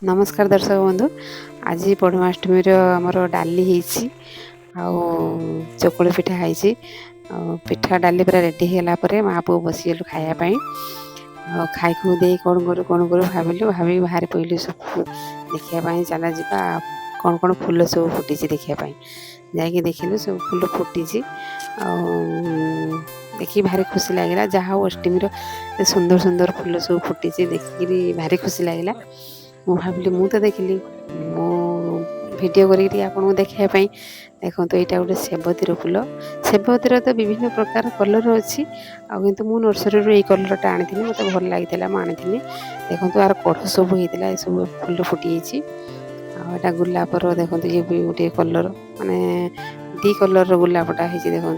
नमस्कार दर्शक बंधु। आज पौर्णमाष्टमी आमर डाली चकुड़ी पिठा है। पिठा डाली पूरा रेडी होगापर माँ पु बसीगलु खायापी खाई खुद कौन करूँ भाविलु भावी बाहर पड़लु सब देखापी चला जा कौन कौन फूल सब फुटी देखापी जाकि देखिलु सब फूल फुटी देखिए भारी खुशी लगे जहाँ अष्टमी सुंदर सुंदर फूल सब फुटी देखिकी भारी खुशी लगे। मु भाविली मु तो देखिली मो वीडियो करी आपको देखापी देखो तो यहाँ गोटे सेवतीर फूल सेवतीर तो विभिन्न प्रकार कलर अच्छी किंतु मु नर्सरी यही कलरटा आनी मत भल लगी आनी देखो यार कढ़ सब होता है सब फूल फुटी आटा गुलापर देखो ये भी गोटे कलर माने दी कलर गुलापटा है देखो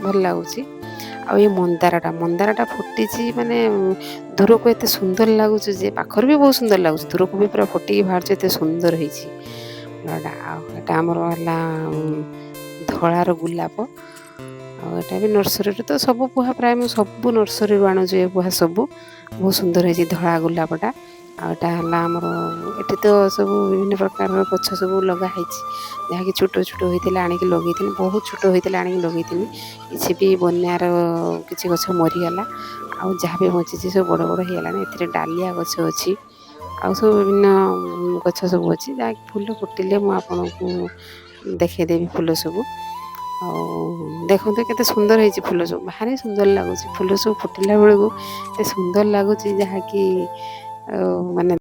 भल लगुच ये मंदारटा फुटी माने दूर को एत सुंदर लगुच पाखर भी बहुत सुंदर लगुच दूर को भी पूरा फुटिक बाहर एत सुंदर होमर धलार गुलाप आटा भी नर्सरी तो सब पुहा प्राय सब नर्सरी आणुचे पुहा सब बहुत सुंदर है धला गुलापटा आटा आमर ये तो सब विभिन्न प्रकार गछ सब लगाई जहाँकि छोट छोट होता आणिक लगे बहुत छोट होता आणिक लगे किसी भी बनार किसी गछ मरीगला आउ जहाँ भी बची सब बड़ बड़ होगलानी ए डालिया गछ अच्छी आउ सब विभिन्न गछ सब अच्छी जहाँ फूल फुटिले मुझे देखदेवी फूल सब देखो केते सुंदर है फूल सब भारी सुंदर लगुच फूल सब फुटिला बेलू सुंदर लगुच जहाँकि माने